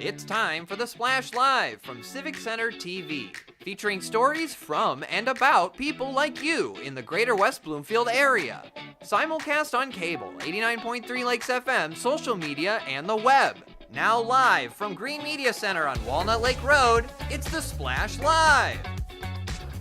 It's time for the Splash Live from Civic Center TV, featuring stories from and about people like you in the Greater West Bloomfield area. Simulcast on cable, 89.3 Lakes FM, social media, and the web. Now live from Green Media Center on Walnut Lake Road, it's the Splash Live.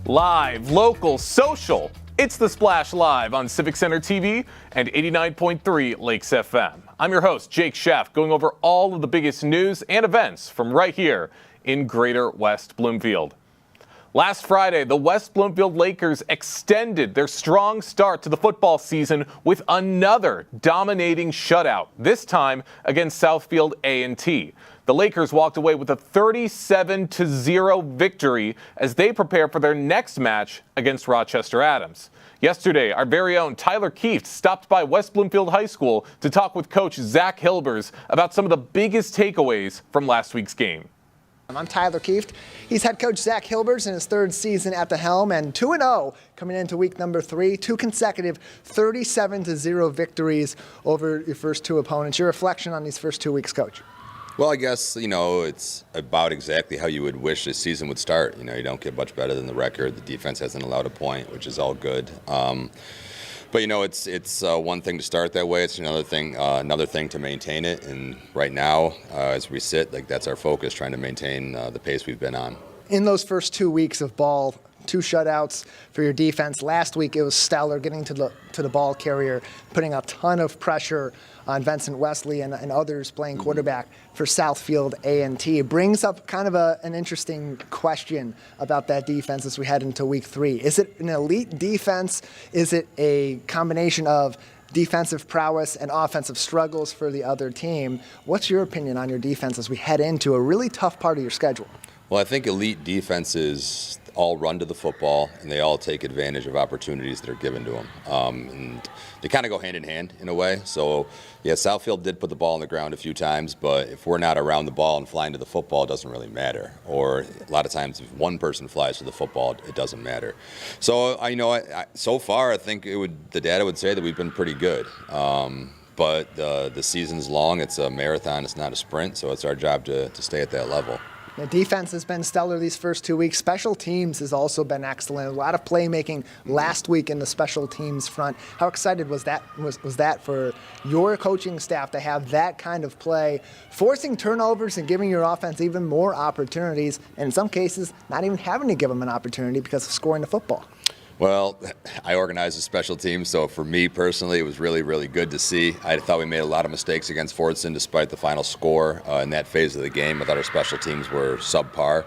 Live, local, social. It's the Splash Live on Civic Center TV and 89.3 Lakes FM. I'm your host, Jake Sheff, going over all of the biggest news and events from right here in Greater West Bloomfield. Last Friday, the West Bloomfield Lakers extended their strong start to the football season with another dominating shutout, this time against Southfield A&T. The Lakers walked away with a 37-0 victory as they prepare for their next match against Rochester Adams. Yesterday, our very own Tyler Keefe stopped by West Bloomfield High School to talk with Coach Zach Hilbers about some of the biggest takeaways from last week's game. I'm Tyler Keefe. He's head coach Zach Hilbers in his third season at the helm, and 2-0 coming into week number 3, 2 consecutive 37-0 victories over your first 2 opponents. Your reflection on these first 2 weeks, Coach? Well, I guess, it's about exactly how you would wish this season would start. You don't get much better than the record. The defense hasn't allowed a point, which is all good. But it's one thing to start that way. It's another thing to maintain it. And right now, as we sit, that's our focus, trying to maintain the pace we've been on. In those first 2 weeks of ball, 2 shutouts for your defense. Last week it was stellar, getting to the ball carrier, putting a ton of pressure on Vincent Wesley and others playing quarterback for Southfield A&T. It brings up kind of an interesting question about that defense as we head into week 3. Is it an elite defense? Is it a combination of defensive prowess and offensive struggles for the other team? What's your opinion on your defense as we head into a really tough part of your schedule? Well, I think elite defenses all run to the football, and they all take advantage of opportunities that are given to them. And they kind of go hand in hand in a way. So, yeah, Southfield did put the ball on the ground a few times, but if we're not around the ball and flying to the football, it doesn't really matter. Or a lot of times if one person flies to the football, it doesn't matter. So, so far, I think the data would say that we've been pretty good. But the season's long. It's a marathon. It's not a sprint, so it's our job to stay at that level. The defense has been stellar these first 2 weeks. Special teams has also been excellent. A lot of playmaking last week in the special teams front. How excited was that for your coaching staff to have that kind of play, forcing turnovers and giving your offense even more opportunities, and in some cases not even having to give them an opportunity because of scoring the football? Well, I organized a special team, so for me personally, it was really, really good to see. I thought we made a lot of mistakes against Fordson despite the final score in that phase of the game. I thought our special teams were subpar.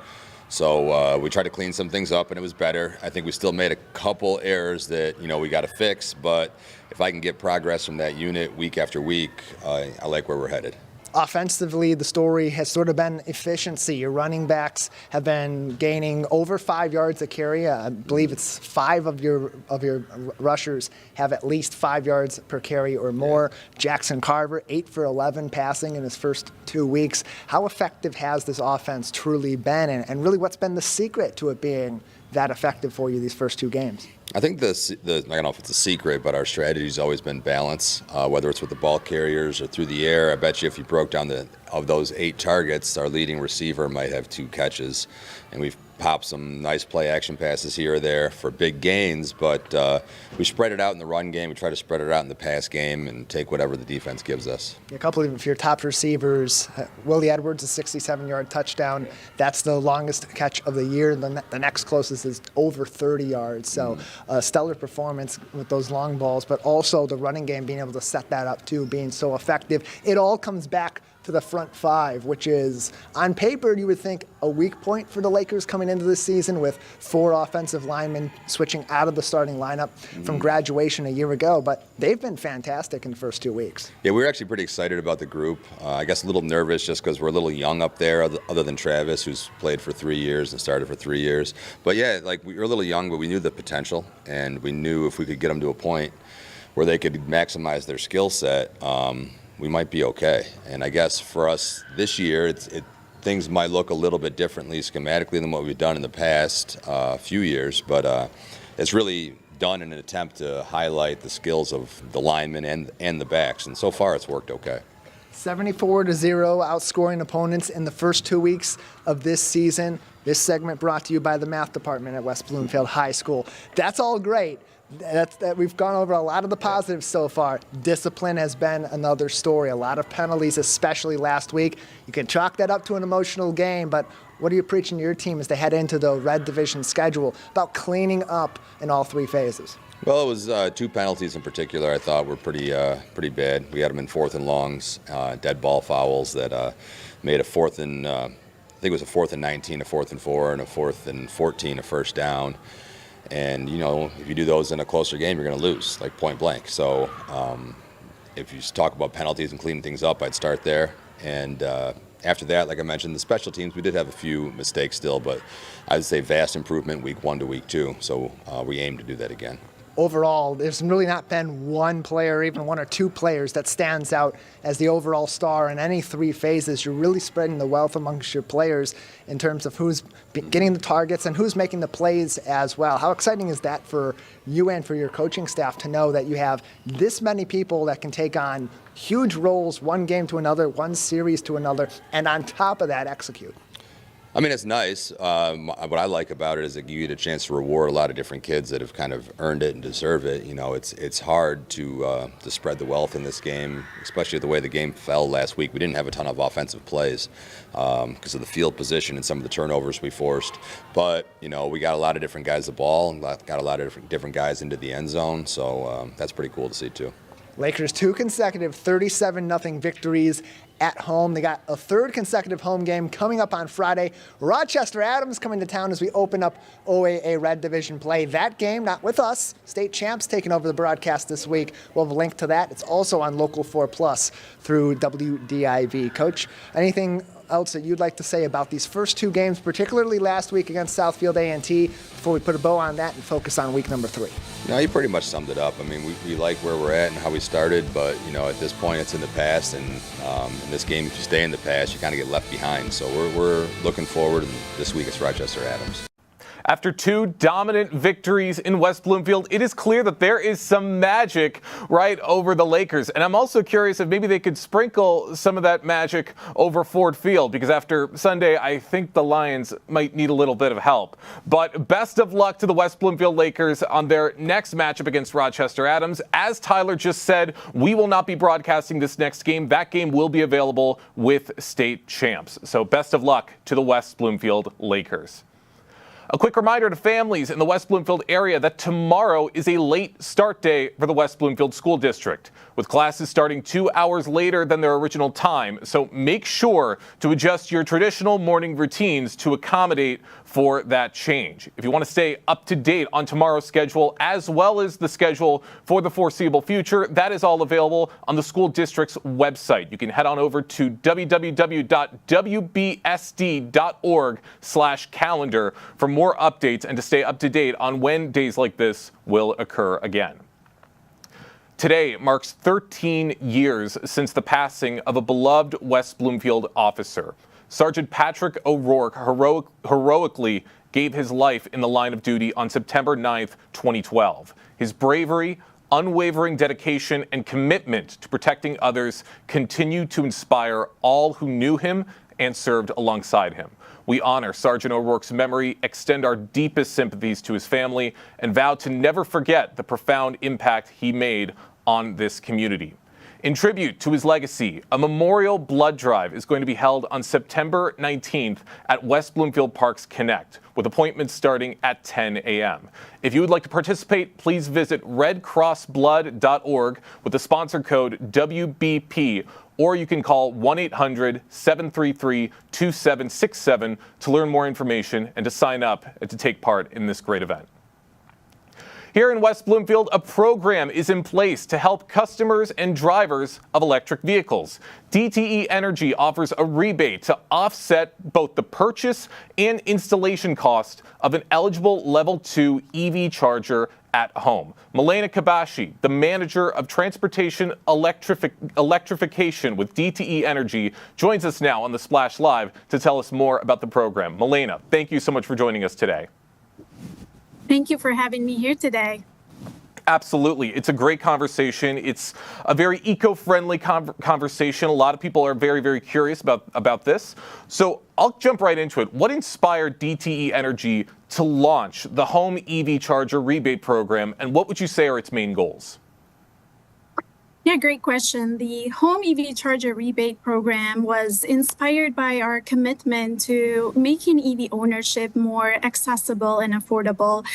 So we tried to clean some things up, and it was better. I think we still made a couple errors that, we got to fix, but if I can get progress from that unit week after week, I like where we're headed. Offensively, the story has sort of been efficiency. Your running backs have been gaining over 5 yards a carry. I believe it's 5 of your rushers have at least 5 yards per carry or more. Jackson Carver, 8 for 11 passing in his first 2 weeks. How effective has this offense truly been? And really, what's been the secret to it being that effective for you these first 2 games? I think I don't know if it's a secret, but our strategy's always been balance, whether it's with the ball carriers or through the air. I bet you if you broke down of those 8 targets, our leading receiver might have 2 catches. And we've popped some nice play action passes here or there for big gains, but we spread it out in the run game. We try to spread it out in the pass game and take whatever the defense gives us. A couple of your top receivers, Willie Edwards, a 67-yard touchdown. That's the longest catch of the year. The next closest is over 30 yards. So stellar performance with those long balls, but also the running game being able to set that up too, being so effective. It all comes back to the front 5, which is, on paper, you would think a weak point for the Lakers coming into this season with 4 offensive linemen switching out of the starting lineup from graduation a year ago, but they've been fantastic in the first 2 weeks. Yeah, we were actually pretty excited about the group. I guess a little nervous just because we're a little young up there, other than Travis, who's played for 3 years and started for 3 years. But yeah, we were a little young, but we knew the potential, and we knew if we could get them to a point where they could maximize their skill set, we might be okay. And I guess for us this year, things might look a little bit differently schematically than what we've done in the past few years, but it's really done in an attempt to highlight the skills of the linemen and the backs, and so far it's worked okay. 74-0, outscoring opponents in the first 2 weeks of this season. This segment brought to you by the math department at West Bloomfield High School. That's all great. We've gone over a lot of the positives so far. Discipline has been another story. A lot of penalties, especially last week. You can chalk that up to an emotional game, but what are you preaching to your team as they head into the Red Division schedule about cleaning up in all three phases? Well, it was 2 penalties in particular I thought were pretty bad. We had them in 4th and longs, dead ball fouls that made a 4th and I think it was a 4th and 19, a 4th and 4, and a 4th and 14, a first down. And, you know, if you do those in a closer game, you're going to lose, like point blank. So if you just talk about penalties and cleaning things up, I'd start there. And after that, like I mentioned, the special teams, we did have a few mistakes still, but I'd say vast improvement week 1 to week 2. So we aim to do that again. Overall, there's really not been one player, even 1 or 2 players, that stands out as the overall star in any 3 phases. You're really spreading the wealth amongst your players in terms of who's getting the targets and who's making the plays as well. How exciting is that for you and for your coaching staff to know that you have this many people that can take on huge roles, one game to another, one series to another, and on top of that, execute? I mean, it's nice. What I like about it is that you get a chance to reward a lot of different kids that have kind of earned it and deserve it. You know, it's hard to spread the wealth in this game, especially the way the game fell last week. We didn't have a ton of offensive plays because of the field position and some of the turnovers we forced. But, you know, we got a lot of different guys the ball and got a lot of different guys into the end zone. So that's pretty cool to see, too. Lakers 2 consecutive 37-0 victories at home. They got a 3rd consecutive home game coming up on Friday. Rochester Adams coming to town as we open up OAA Red Division play. That game, not with us. State champs taking over the broadcast this week. We'll have a link to that. It's also on Local 4 Plus through WDIV. Coach, anything else that you'd like to say about these first 2 games, particularly last week against Southfield A&T, before we put a bow on that and focus on week number 3? No, you pretty much summed it up. I mean, we like where we're at and how we started, but, you know, at this point it's in the past, and in this game, if you stay in the past, you kind of get left behind. So we're looking forward, and this week it's Rochester Adams. After 2 dominant victories in West Bloomfield, it is clear that there is some magic right over the Lakers. And I'm also curious if maybe they could sprinkle some of that magic over Ford Field, because after Sunday, I think the Lions might need a little bit of help. But best of luck to the West Bloomfield Lakers on their next matchup against Rochester Adams. As Tyler just said, we will not be broadcasting this next game. That game will be available with state champs. So best of luck to the West Bloomfield Lakers. A quick reminder to families in the West Bloomfield area that tomorrow is a late start day for the West Bloomfield School District, with classes starting 2 hours later than their original time. So make sure to adjust your traditional morning routines to accommodate for that change. If you want to stay up to date on tomorrow's schedule, as well as the schedule for the foreseeable future, that is all available on the school district's website. You can head on over to www.wbsd.org/calendar for more updates and to stay up to date on when days like this will occur again. Today marks 13 years since the passing of a beloved West Bloomfield officer. Sergeant Patrick O'Rourke heroically gave his life in the line of duty on September 9th, 2012. His bravery, unwavering dedication, and commitment to protecting others continue to inspire all who knew him and served alongside him. We honor Sergeant O'Rourke's memory, extend our deepest sympathies to his family, and vow to never forget the profound impact he made on this community. In tribute to his legacy, a memorial blood drive is going to be held on September 19th at West Bloomfield Parks Connect, with appointments starting at 10 a.m. If you would like to participate, please visit redcrossblood.org with the sponsor code WBP, or you can call 1-800-733-2767 to learn more information and to sign up and to take part in this great event. Here in West Bloomfield, a program is in place to help customers and drivers of electric vehicles. DTE Energy offers a rebate to offset both the purchase and installation cost of an eligible Level 2 EV charger at home. Milena Kabashi, the manager of transportation electrification with DTE Energy, joins us now on the Splash Live to tell us more about the program. Milena, thank you so much for joining us today. Thank you for having me here today. Absolutely. It's a great conversation. It's a very eco-friendly conversation. A lot of people are very, very curious about this. So I'll jump right into it. What inspired DTE Energy to launch the Home EV Charger Rebate Program, and what would you say are its main goals? Yeah, great question. The Home EV Charger Rebate Program was inspired by our commitment to making EV ownership more accessible and affordable.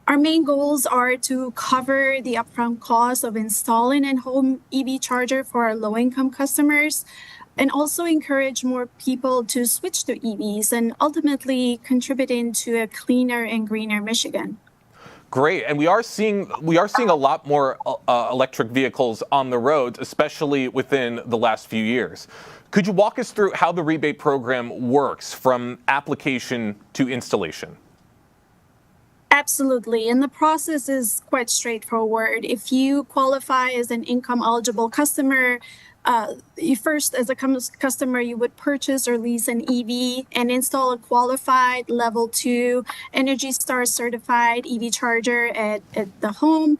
Our main goals are to cover the upfront cost of installing a home EV charger for our low-income customers, and also encourage more people to switch to EVs and ultimately contributing to a cleaner and greener Michigan. Great, and we are seeing a lot more electric vehicles on the roads, especially within the last few years. Could you walk us through how the rebate program works from application to installation? Absolutely, and the process is quite straightforward. If you qualify as an income eligible customer, you first, as a customer, you would purchase or lease an EV and install a qualified level 2 Energy Star certified EV charger at the home.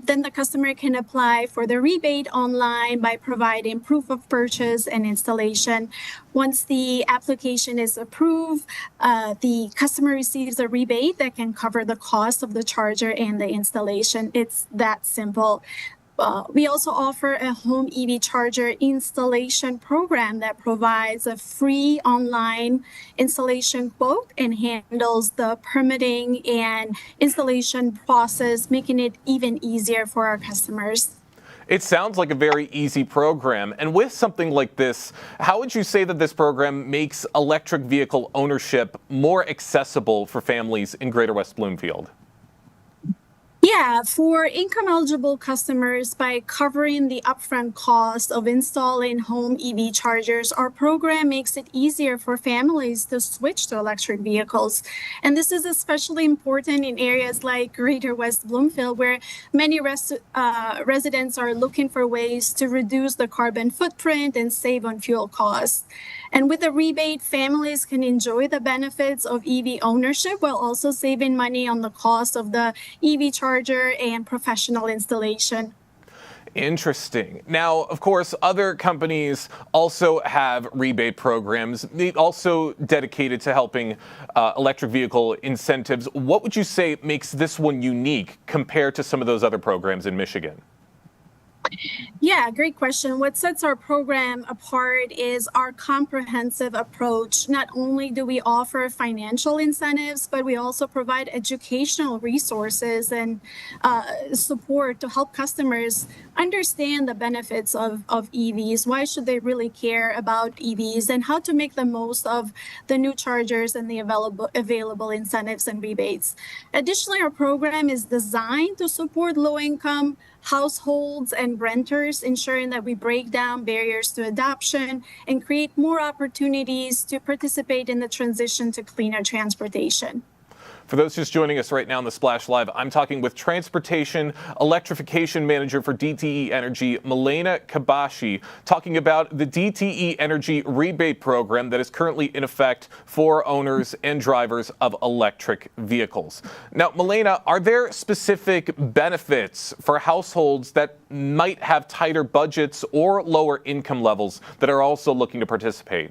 Then the customer can apply for the rebate online by providing proof of purchase and installation. Once the application is approved, the customer receives a rebate that can cover the cost of the charger and the installation. It's that simple. We also offer a home EV charger installation program that provides a free online installation quote and handles the permitting and installation process, making it even easier for our customers. It sounds like a very easy program. And with something like this, how would you say that this program makes electric vehicle ownership more accessible for families in Greater West Bloomfield? Yeah, for income eligible customers, by covering the upfront cost of installing home EV chargers, our program makes it easier for families to switch to electric vehicles. And this is especially important in areas like Greater West Bloomfield, where many residents are looking for ways to reduce the carbon footprint and save on fuel costs. And with a rebate, families can enjoy the benefits of EV ownership while also saving money on the cost of the EV charger and professional installation. Interesting. Now, of course, other companies also have rebate programs, also dedicated to helping electric vehicle incentives. What would you say makes this one unique compared to some of those other programs in Michigan? Yeah, great question. What sets our program apart is our comprehensive approach. Not only do we offer financial incentives, but we also provide educational resources and support to help customers understand the benefits of EVs. Why should they really care about EVs, and how to make the most of the new chargers and the available incentives and rebates. Additionally, our program is designed to support low-income households and renters, ensuring that we break down barriers to adoption and create more opportunities to participate in the transition to cleaner transportation. For those just joining us right now on the Splash Live, I'm talking with Transportation Electrification Manager for DTE Energy, Milena Kabashi, talking about the DTE Energy Rebate Program that is currently in effect for owners and drivers of electric vehicles. Now, Milena, are there specific benefits for households that might have tighter budgets or lower income levels that are also looking to participate?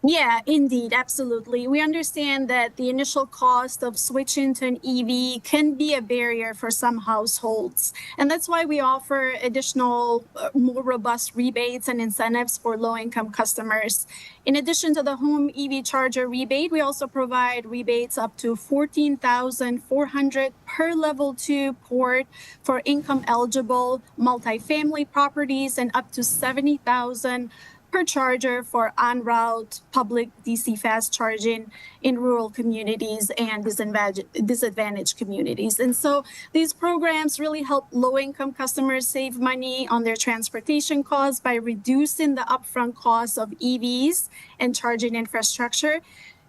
Yeah, indeed, absolutely. We understand that the initial cost of switching to an EV can be a barrier for some households. And that's why we offer additional, more robust rebates and incentives for low-income customers. In addition to the home EV charger rebate, we also provide rebates up to $14,400 per level 2 port for income-eligible multifamily properties, and up to $70,000 per charger for en-route public DC fast charging in rural communities and disadvantaged communities. And so these programs really help low-income customers save money on their transportation costs by reducing the upfront costs of EVs and charging infrastructure.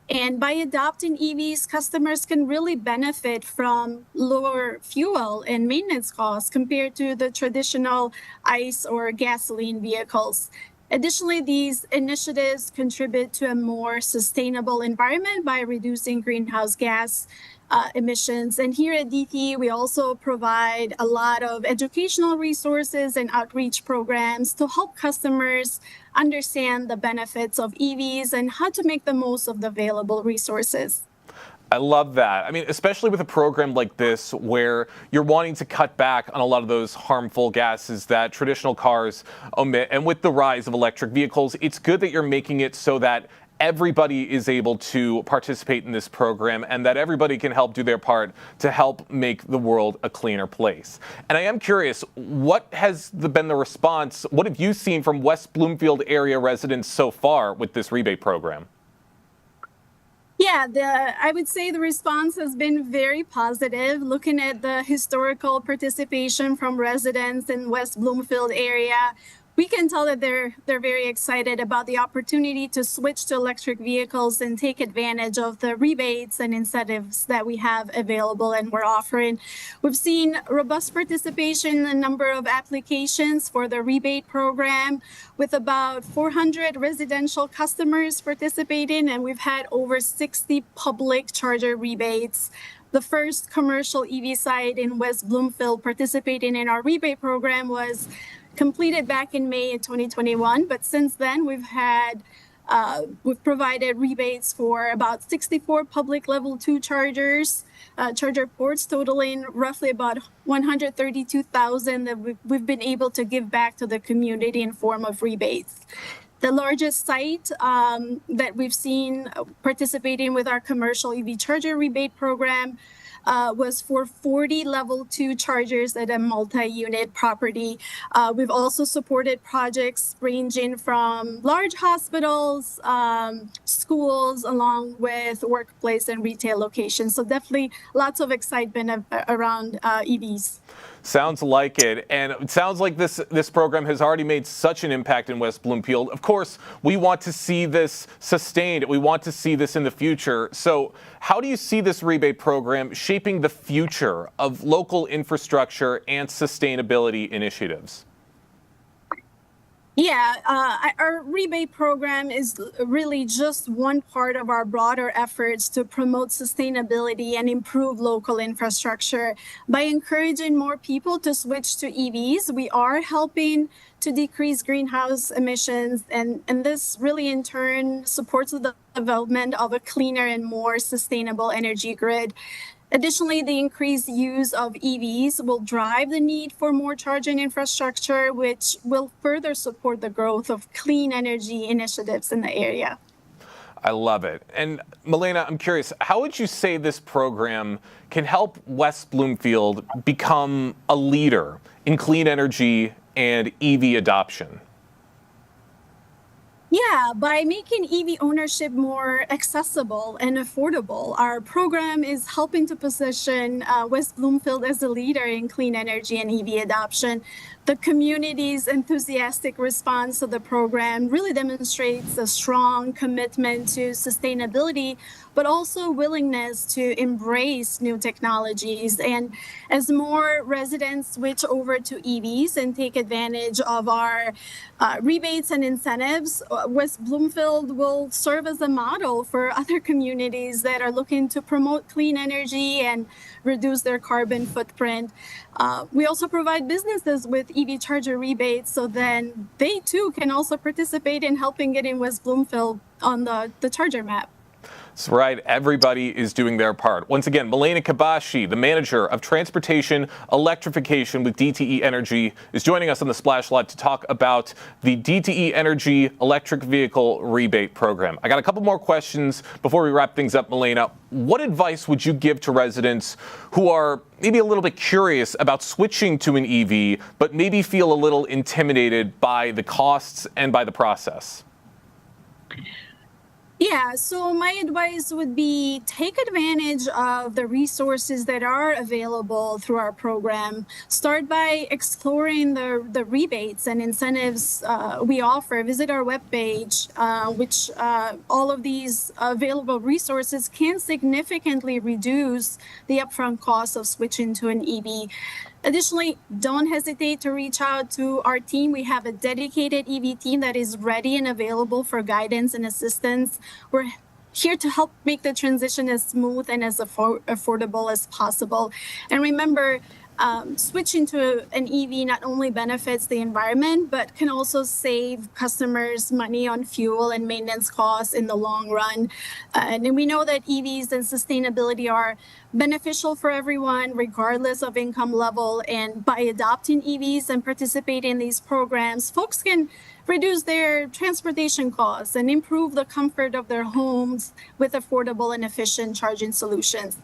And by adopting EVs, customers can really benefit from lower fuel and maintenance costs compared to the traditional ICE or gasoline vehicles. Additionally, these initiatives contribute to a more sustainable environment by reducing greenhouse gas emissions. And here at DTE, we also provide a lot of educational resources and outreach programs to help customers understand the benefits of EVs and how to make the most of the available resources. I love that. I mean, especially with a program like this where you're wanting to cut back on a lot of those harmful gases that traditional cars emit. And with the rise of electric vehicles, it's good that you're making it so that everybody is able to participate in this program and that everybody can help do their part to help make the world a cleaner place. And I am curious, what has been the response? What have you seen from West Bloomfield area residents so far with this rebate program? Yeah, I would say the response has been very positive. Looking at the historical participation from residents in West Bloomfield area, we can tell that they're very excited about the opportunity to switch to electric vehicles and take advantage of the rebates and incentives that we have available and we're offering. We've seen robust participation in a number of applications for the rebate program with about 400 residential customers participating, and we've had over 60 public charger rebates. The first commercial EV site in West Bloomfield participating in our rebate program was completed back in May of 2021, but since then we've provided rebates for about 64 public level 2 chargers, charger ports totaling roughly about 132,000 that we've been able to give back to the community in form of rebates. The largest site that we've seen participating with our commercial EV charger rebate program was for 40 level 2 chargers at a multi-unit property. We've also supported projects ranging from large hospitals, schools, along with workplace and retail locations. So definitely lots of excitement around EVs. Sounds like it. And it sounds like this program has already made such an impact in West Bloomfield. Of course, we want to see this sustained. We want to see this in the future. So how do you see this rebate program shaping the future of local infrastructure and sustainability initiatives? Yeah, our rebate program is really just one part of our broader efforts to promote sustainability and improve local infrastructure. By encouraging more people to switch to EVs, we are helping to decrease greenhouse emissions, and this really in turn supports the development of a cleaner and more sustainable energy grid. Additionally, the increased use of EVs will drive the need for more charging infrastructure, which will further support the growth of clean energy initiatives in the area. I love it. And Milena, I'm curious, how would you say this program can help West Bloomfield become a leader in clean energy and EV adoption? Yeah, by making EV ownership more accessible and affordable, our program is helping to position West Bloomfield as a leader in clean energy and EV adoption. The community's enthusiastic response to the program really demonstrates a strong commitment to sustainability, but also willingness to embrace new technologies. And as more residents switch over to EVs and take advantage of our rebates and incentives, West Bloomfield will serve as a model for other communities that are looking to promote clean energy and reduce their carbon footprint. We also provide businesses with EV charger rebates, so then they too can also participate in helping getting West Bloomfield on the charger map. That's right. Everybody is doing their part. Once again, Milena Kabashi, the manager of transportation electrification with DTE Energy, is joining us on the Splash Live to talk about the DTE Energy electric vehicle rebate program. I got a couple more questions before we wrap things up, Milena. What advice would you give to residents who are maybe a little bit curious about switching to an EV, but maybe feel a little intimidated by the costs and by the process? Yeah, so my advice would be take advantage of the resources that are available through our program. Start by exploring the rebates and incentives we offer. Visit our webpage, which all of these available resources can significantly reduce the upfront cost of switching to an EV. Additionally, don't hesitate to reach out to our team. We have a dedicated EV team that is ready and available for guidance and assistance. We're here to help make the transition as smooth and as affordable as possible. And remember, switching to an EV not only benefits the environment, but can also save customers money on fuel and maintenance costs in the long run. And we know that EVs and sustainability are beneficial for everyone, regardless of income level. And by adopting EVs and participating in these programs, folks can reduce their transportation costs and improve the comfort of their homes with affordable and efficient charging solutions.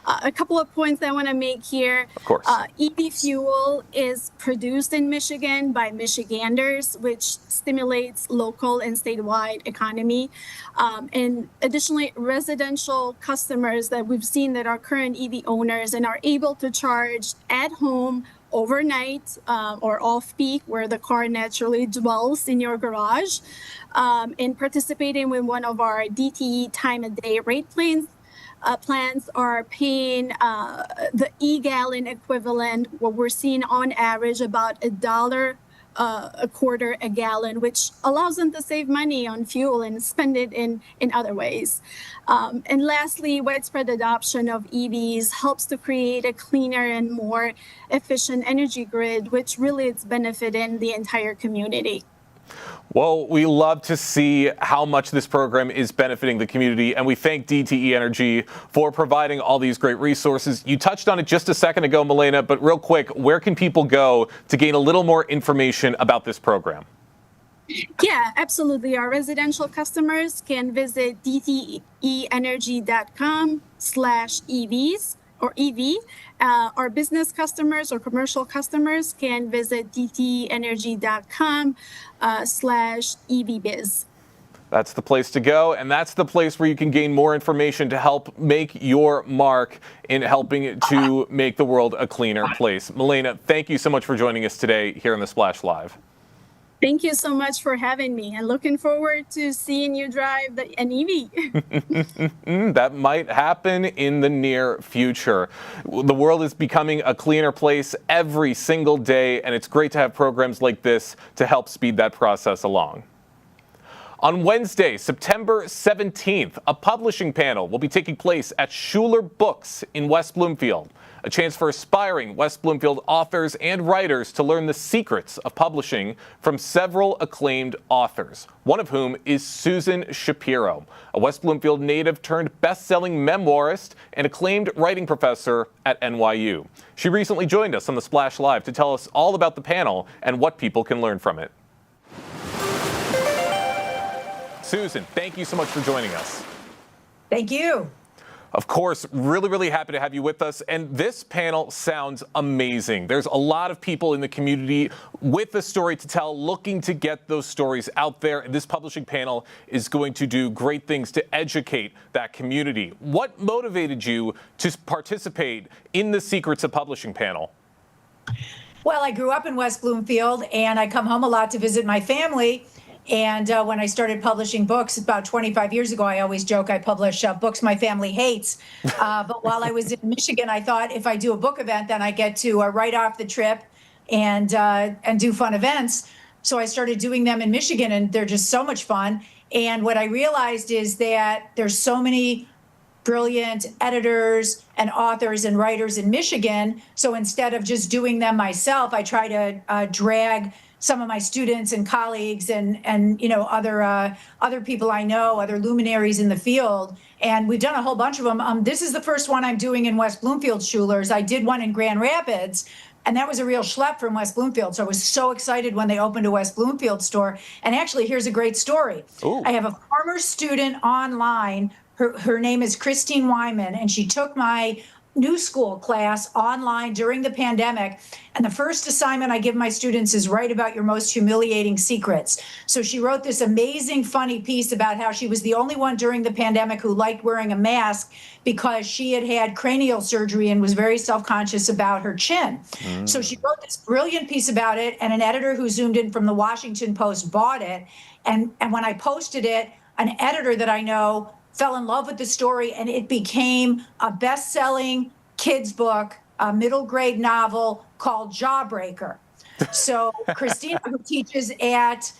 A couple of points I want to make here. Of course. EV fuel is produced in Michigan by Michiganders, which stimulates local and statewide economy. And additionally, residential customers that we've seen that are current EV owners and are able to charge at home overnight or off-peak, where the car naturally dwells in your garage, and participating with one of our DTE time-of-day rate plans are paying the e-gallon equivalent, what we're seeing on average about $1 a quarter a gallon, which allows them to save money on fuel and spend it in other ways. And lastly, widespread adoption of EVs helps to create a cleaner and more efficient energy grid, which really is benefiting the entire community. Well, we love to see how much this program is benefiting the community, and we thank DTE Energy for providing all these great resources. You touched on it just a second ago, Milena, but real quick, where can people go to gain a little more information about this program? Yeah, absolutely. Our residential customers can visit dteenergy.com/EVs or EV. Our business customers or commercial customers can visit dteenergy.com/EVbiz. That's the place to go, and that's the place where you can gain more information to help make your mark in helping to make the world a cleaner place. Milena, thank you so much for joining us today here on the Splash Live. Thank you so much for having me, and looking forward to seeing you drive an EV. That might happen in the near future. The world is becoming a cleaner place every single day, and it's great to have programs like this to help speed that process along. On Wednesday, September 17th, a publishing panel will be taking place at Schuler Books in West Bloomfield. A chance for aspiring West Bloomfield authors and writers to learn the secrets of publishing from several acclaimed authors, one of whom is Susan Shapiro, a West Bloomfield native turned best-selling memoirist and acclaimed writing professor at NYU. She recently joined us on the Splash Live to tell us all about the panel and what people can learn from it. Susan, thank you so much for joining us. Thank you. Of course, really happy to have you with us. And this panel sounds amazing. There's a lot of people in the community with a story to tell, looking to get those stories out there. And this publishing panel is going to do great things to educate that community. What motivated you to participate in the Secrets of Publishing panel? Well, I grew up in West Bloomfield, and I come home a lot to visit my family. And when I started publishing books about 25 years ago, I always joke I publish books my family hates. But while I was in Michigan, I thought if I do a book event, then I get to write off the trip and do fun events. So I started doing them in Michigan, and they're just so much fun. And what I realized is that there's so many brilliant editors and authors and writers in Michigan. So instead of just doing them myself, I try to drag some of my students and colleagues and other people I know, other luminaries in the field. And we've done a whole bunch of them. This is the first one I'm doing in West Bloomfield Schuler's. I did one in Grand Rapids, and that was a real schlep from West Bloomfield. So I was so excited when they opened a West Bloomfield store. And actually, here's a great story. Ooh. I have a former student online. Her name is Christine Wyman, and she took my new school class online during the pandemic. And the first assignment I give my students is write about your most humiliating secrets. So she wrote this amazing, funny piece about how she was the only one during the pandemic who liked wearing a mask because she had had cranial surgery and was very self-conscious about her chin. So she wrote this brilliant piece about it, and an editor who zoomed in from the Washington Post bought it. And when I posted it, an editor that I know fell in love with the story, and it became a best-selling kids book, a middle grade novel, called Jawbreaker. So Christina, who teaches at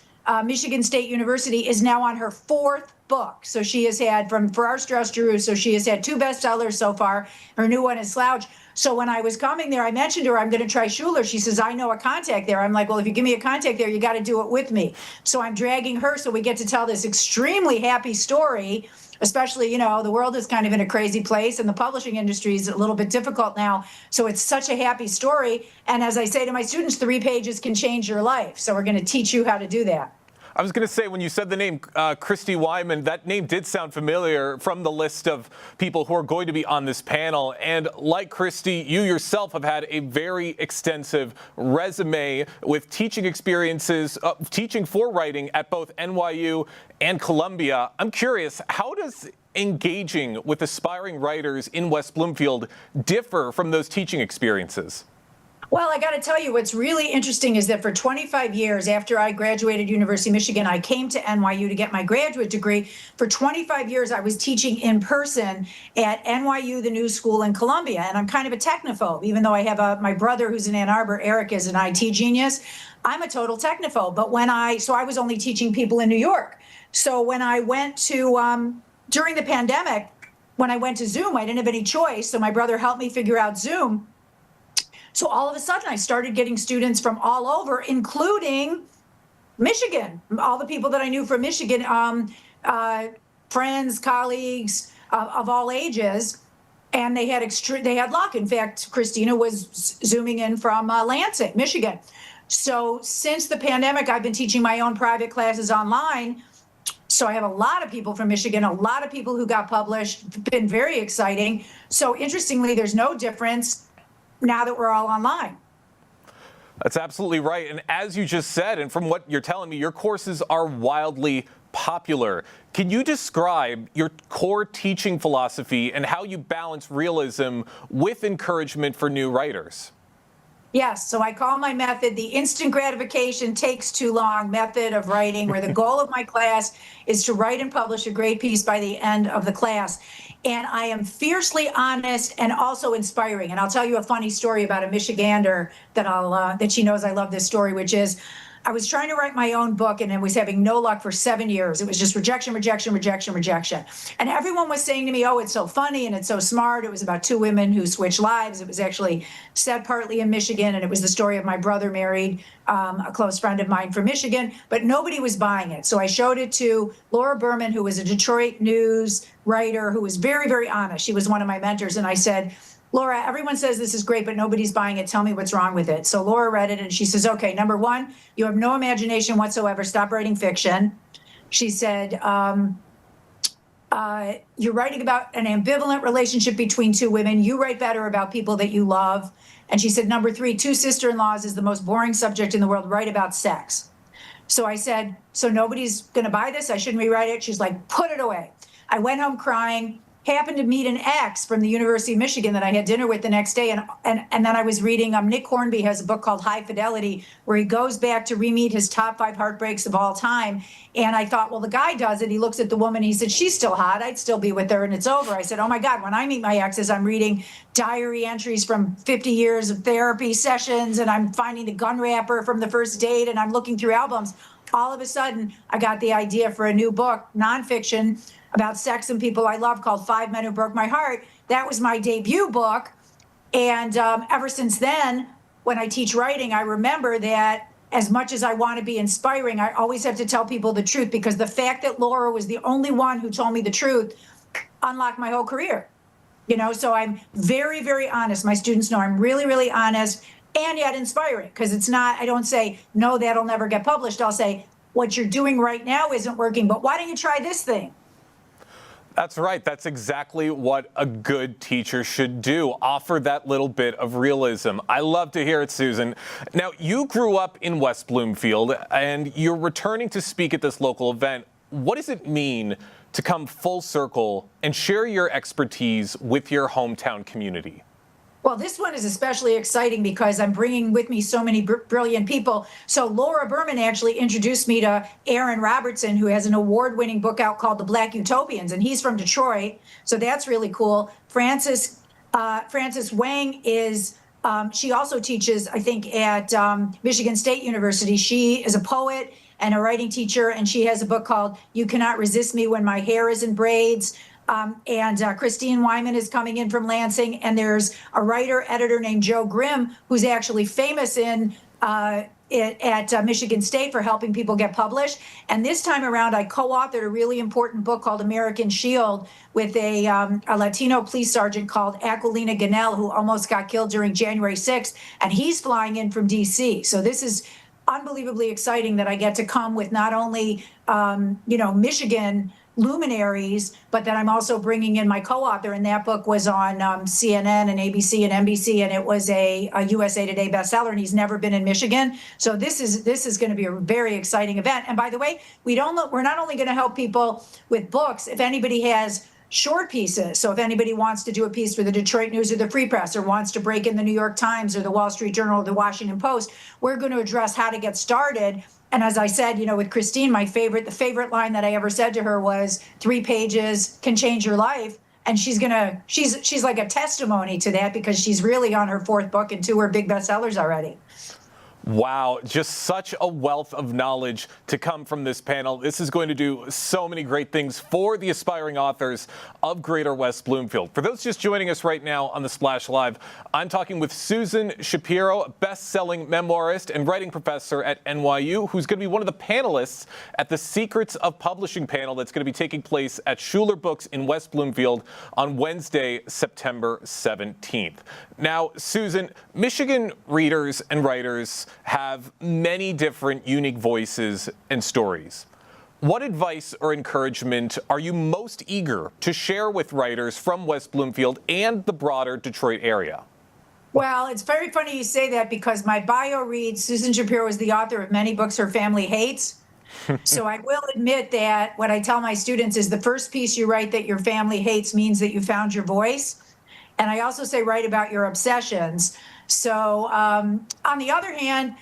Michigan State University, is now on her 4th book. So she has had, from Farrar Straus Giroux, so she has had 2 bestsellers so far. Her new one is Slouch. So when I was coming there, I mentioned to her, I'm going to try Schuler. She says, I know a contact there. I'm like, well, if you give me a contact there, you got to do it with me. So I'm dragging her so we get to tell this extremely happy story, especially, the world is kind of in a crazy place and the publishing industry is a little bit difficult now. So it's such a happy story. And as I say to my students, 3 pages can change your life. So we're going to teach you how to do that. I was going to say, when you said the name Christy Wyman, that name did sound familiar from the list of people who are going to be on this panel. And like Christy, you yourself have had a very extensive resume with teaching experiences, teaching for writing at both NYU and Columbia. I'm curious, how does engaging with aspiring writers in West Bloomfield differ from those teaching experiences? Well, I got to tell you, what's really interesting is that for 25 years after I graduated University of Michigan, I came to NYU to get my graduate degree. For 25 years, I was teaching in person at NYU, the New School, in Columbia. And I'm kind of a technophobe, even though I have my brother who's in Ann Arbor, Eric, is an IT genius. I'm a total technophobe. But so I was only teaching people in New York. So when I went to, during the pandemic, when I went to Zoom, I didn't have any choice. So my brother helped me figure out Zoom. So all of a sudden, I started getting students from all over, including Michigan, all the people that I knew from Michigan, friends, colleagues of all ages. And they had luck. In fact, Christina was Zooming in from Lansing, Michigan. So since the pandemic, I've been teaching my own private classes online. So I have a lot of people from Michigan, a lot of people who got published, been very exciting. So interestingly, there's no difference now that we're all online. That's absolutely right. And as you just said, and from what you're telling me, your courses are wildly popular. Can you describe your core teaching philosophy and how you balance realism with encouragement for new writers? Yes, so I call my method the instant gratification takes too long method of writing, where the goal of my class is to write and publish a great piece by the end of the class. And I am fiercely honest and also inspiring. And I'll tell you a funny story about a Michigander that she knows I love this story, which is I was trying to write my own book and I was having no luck for 7 years. It was just rejection, rejection, rejection, rejection. And everyone was saying to me, oh, it's so funny and it's so smart. It was about 2 women who switched lives. It was actually set partly in Michigan. And it was the story of my brother married a close friend of mine from Michigan, but nobody was buying it. So I showed it to Laura Berman, who was a Detroit news writer, who was very, very honest. She was one of my mentors. And I said, Laura, everyone says this is great, but nobody's buying it. Tell me what's wrong with it. So Laura read it and she says, okay, number 1, you have no imagination whatsoever. Stop writing fiction. She said, you're writing about an ambivalent relationship between 2 women. You write better about people that you love. And she said, number 3, 2 sister-in-laws is the most boring subject in the world. Write about sex. So I said, so nobody's going to buy this? I shouldn't rewrite it? She's like, put it away. I went home crying. Happened to meet an ex from the University of Michigan that I had dinner with the next day. And then I was reading, Nick Hornby has a book called High Fidelity, where he goes back to re-meet his top 5 heartbreaks of all time. And I thought, well, the guy does it. He looks at the woman. He said, she's still hot. I'd still be with her. And it's over. I said, oh, my God, when I meet my exes, I'm reading diary entries from 50 years of therapy sessions. And I'm finding the gun wrapper from the first date. And I'm looking through albums. All of a sudden, I got the idea for a new book, nonfiction, about sex and people I love, called 5 Men Who Broke My Heart. That was my debut book. And ever since then, when I teach writing, I remember that as much as I want to be inspiring, I always have to tell people the truth, because the fact that Laura was the only one who told me the truth unlocked my whole career. So I'm very, very honest. My students know I'm really, really honest and yet inspiring, because it's not, I don't say, no, that'll never get published. I'll say, what you're doing right now isn't working, but why don't you try this thing? That's right. That's exactly what a good teacher should do. Offer that little bit of realism. I love to hear it, Susan. Now, you grew up in West Bloomfield and you're returning to speak at this local event. What does it mean to come full circle and share your expertise with your hometown community? Well, this one is especially exciting because I'm bringing with me so many brilliant people. So Laura Berman actually introduced me to Aaron Robertson, who has an award-winning book out called The Black Utopians, and he's from Detroit. So that's really cool. Francis Wang is She also teaches, I think, at Michigan State University. She is a poet and a writing teacher, and she has a book called You Cannot Resist Me When My Hair is in Braids. And Christine Wyman is coming in from Lansing, and there's a writer-editor named Joe Grimm, who's actually famous at Michigan State for helping people get published. And this time around, I co-authored a really important book called American Shield with a Latino police sergeant called Aquilina Ganell, who almost got killed during January 6th, and he's flying in from D.C. So this is unbelievably exciting that I get to come with not only, Michigan luminaries, but that I'm also bringing in my co-author, and that book was on CNN and ABC and NBC, and it was a USA Today bestseller, and he's never been in Michigan. So this is going to be a very exciting event. And by the way, we're not only going to help people with books. If anybody has short pieces, so if anybody wants to do a piece for the Detroit News or the Free Press, or wants to break in the New York Times or the Wall Street Journal or the Washington Post, we're going to address how to get started. And as I said, with Christine, the favorite line that I ever said to her was 3 pages can change your life. And she's like a testimony to that, because she's really on her 4th book and 2 are big bestsellers already. Wow, just such a wealth of knowledge to come from this panel. This is going to do so many great things for the aspiring authors of Greater West Bloomfield. For those just joining us right now on the Splash Live, I'm talking with Susan Shapiro, best-selling memoirist and writing professor at NYU, who's going to be one of the panelists at the Secrets of Publishing panel that's going to be taking place at Schuler Books in West Bloomfield on Wednesday, September 17th. Now, Susan, Michigan readers and writers have many different unique voices and stories. What advice or encouragement are you most eager to share with writers from West Bloomfield and the broader Detroit area? Well, it's very funny you say that, because my bio reads Susan Shapiro is the author of many books her family hates. So I will admit that what I tell my students is the first piece you write that your family hates means that you found your voice. And I also say write about your obsessions. So on the other hand,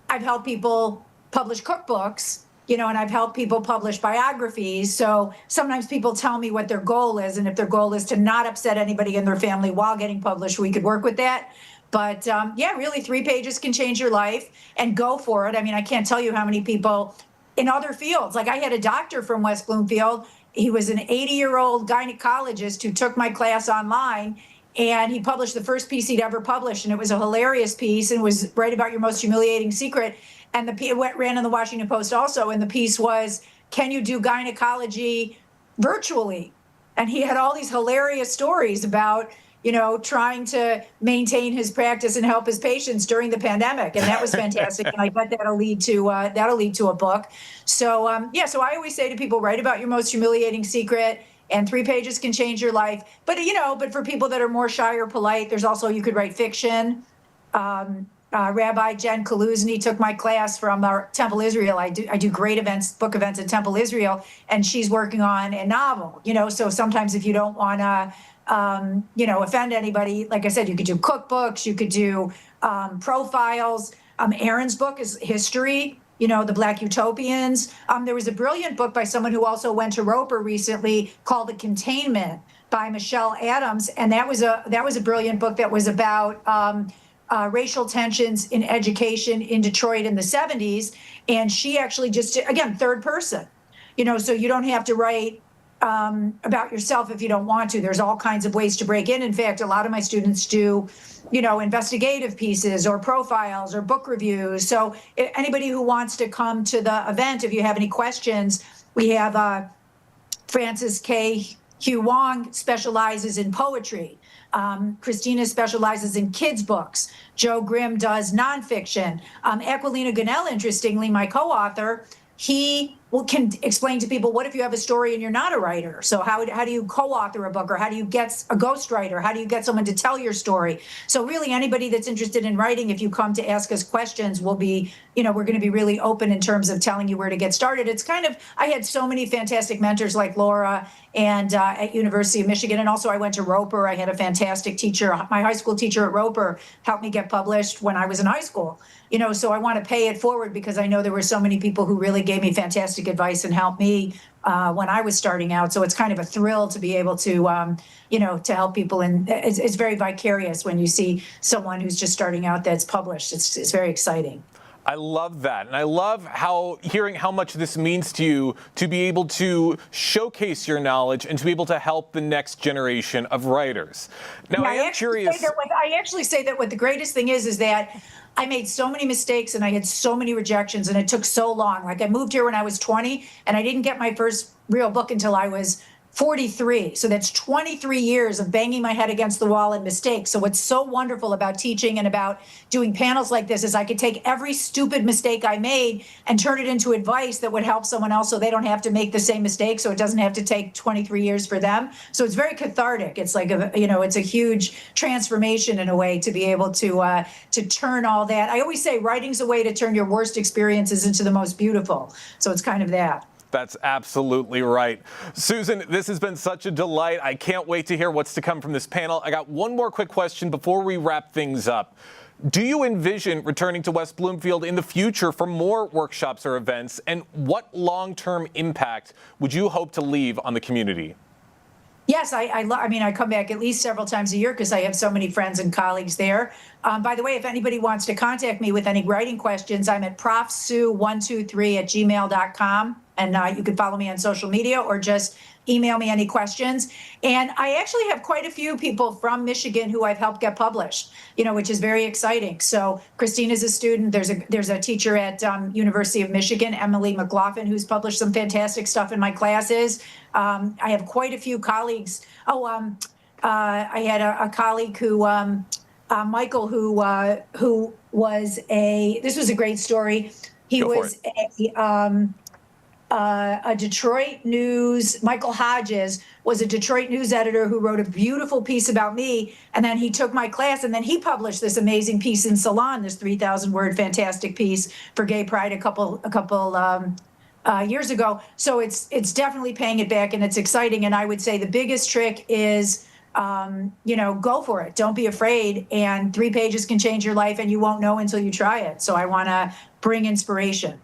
I've helped people publish cookbooks, and I've helped people publish biographies. So sometimes people tell me what their goal is. And if their goal is to not upset anybody in their family while getting published, we could work with that. But really 3 pages can change your life, and go for it. I mean, I can't tell you how many people in other fields, like I had a doctor from West Bloomfield. He was an 80-year-old gynecologist who took my class online. And he published the first piece he'd ever published, and it was a hilarious piece, and was write about your most humiliating secret. And it ran in the Washington Post also, and the piece was, can you do gynecology virtually? And he had all these hilarious stories about, trying to maintain his practice and help his patients during the pandemic, and that was fantastic. And I bet that'll lead to a book. So so I always say to people, write about your most humiliating secret. And 3 pages can change your life. But, but for people that are more shy or polite, there's also, you could write fiction. Rabbi Jen Kaluzny took my class from Temple Israel. I do great book events at Temple Israel, and she's working on a novel, so sometimes if you don't want to, offend anybody, like I said, you could do cookbooks, you could do profiles. Aaron's book is history. The Black Utopians. There was a brilliant book by someone who also went to Roper recently called The Containment by Michelle Adams. And that was a brilliant book that was about racial tensions in education in Detroit in the 70s. And she actually just, again, third person, so you don't have to write about yourself if you don't want to. There's all kinds of ways to break in. In fact, a lot of my students do investigative pieces or profiles or book reviews. So anybody who wants to come to the event, if you have any questions, we have Francis K. Hugh Wong specializes in poetry. Christina specializes in kids' books. Joe Grimm does nonfiction. Aquilina Ganell, interestingly, my co-author, he can explain to people, what if you have a story and you're not a writer? So how do you co-author a book, or how do you get a ghostwriter? How do you get someone to tell your story? So really anybody that's interested in writing, if you come to ask us questions, we'll be, we're going to be really open in terms of telling you where to get started. It's I had so many fantastic mentors like Laura and at University of Michigan. And also I went to Roper. I had a fantastic teacher. My high school teacher at Roper helped me get published when I was in high school. So I want to pay it forward, because I know there were so many people who really gave me fantastic fantastic advice and helped me when I was starting out. So it's kind of a thrill to be able to, to help people. And it's very vicarious when you see someone who's just starting out that's published. It's very exciting. I love that. And I love hearing how much this means to you to be able to showcase your knowledge and to be able to help the next generation of writers. Now, I am curious. I actually say that what the greatest thing is that I made so many mistakes and I had so many rejections and it took so long. Like I moved here when I was 20 and I didn't get my first real book until I was 43. So that's 23 years of banging my head against the wall and mistakes. So what's so wonderful about teaching and about doing panels like this is I could take every stupid mistake I made and turn it into advice that would help someone else so they don't have to make the same mistake. So it doesn't have to take 23 years for them. So it's very cathartic. It's like, it's a huge transformation in a way to be able to turn all that. I always say writing's a way to turn your worst experiences into the most beautiful. So it's kind of that. That's absolutely right. Susan, this has been such a delight. I can't wait to hear what's to come from this panel. I got one more quick question before we wrap things up. Do you envision returning to West Bloomfield in the future for more workshops or events? And what long-term impact would you hope to leave on the community? Yes, I come back at least several times a year because I have so many friends and colleagues there. By the way, if anybody wants to contact me with any writing questions, I'm at profsue123@gmail.com. And you can follow me on social media or just email me any questions. And I actually have quite a few people from Michigan who I've helped get published, which is very exciting. So Christina's a student. There's a teacher at University of Michigan, Emily McLaughlin, who's published some fantastic stuff in my classes. I have quite a few colleagues. I had a colleague who, Michael, who was this was a great story. He was a Detroit News, Michael Hodges was a Detroit News editor who wrote a beautiful piece about me. And then he took my class and then he published this amazing piece in Salon, this 3,000 word fantastic piece for Gay Pride a couple years ago. So it's definitely paying it back and it's exciting. And I would say the biggest trick is, go for it. Don't be afraid. And 3 pages can change your life and you won't know until you try it. So I want to bring inspiration.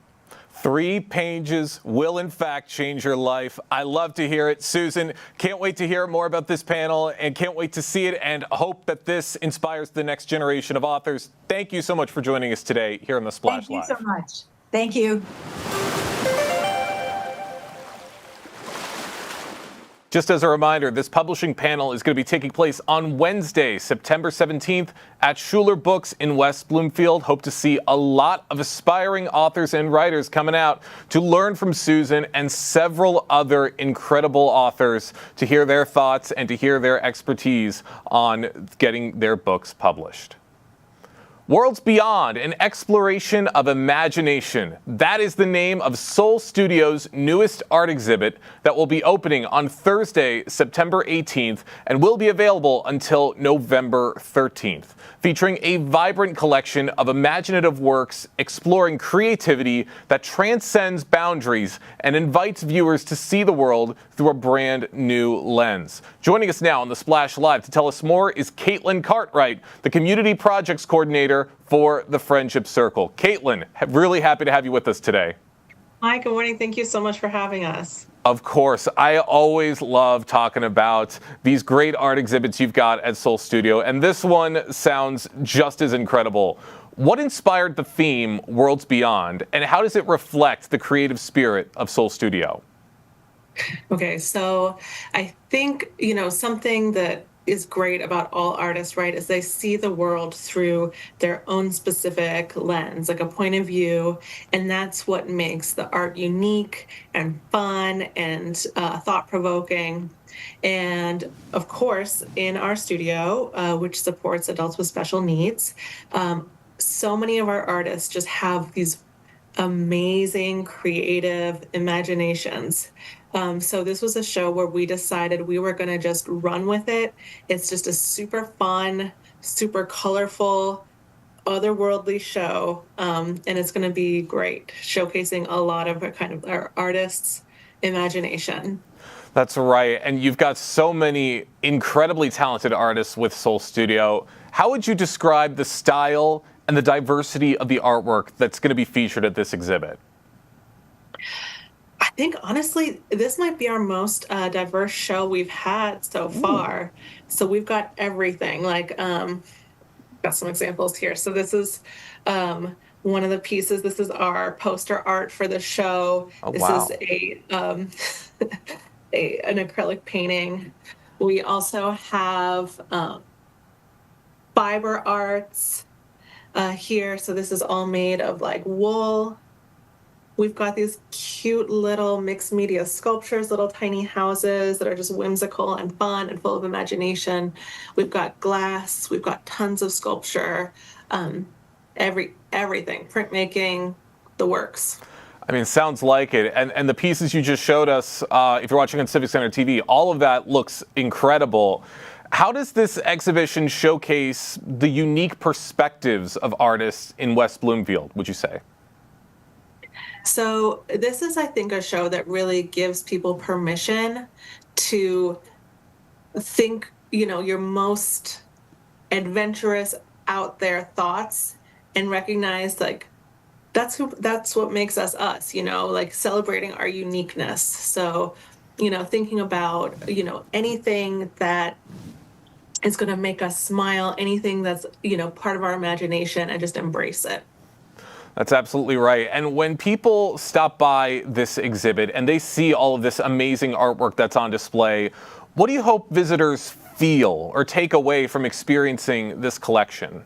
3 pages will, in fact, change your life. I love to hear it. Susan, can't wait to hear more about this panel and can't wait to see it and hope that this inspires the next generation of authors. Thank you so much for joining us today here on The Splash Live. Thank you so much. Thank you. Just as a reminder, this publishing panel is going to be taking place on Wednesday, September 17th at Schuler Books in West Bloomfield. Hope to see a lot of aspiring authors and writers coming out to learn from Susan and several other incredible authors to hear their thoughts and to hear their expertise on getting their books published. Worlds Beyond, an exploration of imagination. That is the name of Soul Studio's newest art exhibit that will be opening on Thursday, September 18th, and will be available until November 13th, featuring a vibrant collection of imaginative works exploring creativity that transcends boundaries and invites viewers to see the world through a brand new lens. Joining us now on The Splash Live to tell us more is Caitlin Cartwright, the Community Projects Coordinator for the Friendship Circle. Caitlin, really happy to have you with us today. Hi, good morning. Thank you so much for having us. Of course. I always love talking about these great art exhibits you've got at Soul Studio, and this one sounds just as incredible. What inspired the theme Worlds Beyond, and how does it reflect the creative spirit of Soul Studio? Okay, so I think, something that is great about all artists, right, is they see the world through their own specific lens, like a point of view, and that's what makes the art unique and fun and thought-provoking. And of course, in our studio, which supports adults with special needs, so many of our artists just have these amazing creative imaginations. So this was a show where we decided we were going to just run with it. It's just a super fun, super colorful, otherworldly show, and it's going to be great, showcasing a lot of our artists' imagination. That's right, and you've got so many incredibly talented artists with Soul Studio. How would you describe the style and the diversity of the artwork that's going to be featured at this exhibit? think honestly, this might be our most diverse show we've had so far. So we've got everything. Like, got some examples here. So this is one of the pieces. This is our poster art for the show. Oh, This wow. is a an acrylic painting. We also have fiber arts here. So this is all made of like wool. We've got these cute little mixed media sculptures, little tiny houses that are just whimsical and fun and full of imagination. We've got glass, we've got tons of sculpture, everything, printmaking, the works. I mean, sounds like it. And the pieces you just showed us, if you're watching on Civic Center TV, all of that looks incredible. How does this exhibition showcase the unique perspectives of artists in West Bloomfield, would you say? So this is, I think, a show that really gives people permission to think, your most adventurous, out there thoughts and recognize like that's what makes us us, like celebrating our uniqueness. So, thinking about, anything that is going to make us smile, anything that's, part of our imagination, and just embrace it. That's absolutely right. And when people stop by this exhibit and they see all of this amazing artwork that's on display, what do you hope visitors feel or take away from experiencing this collection?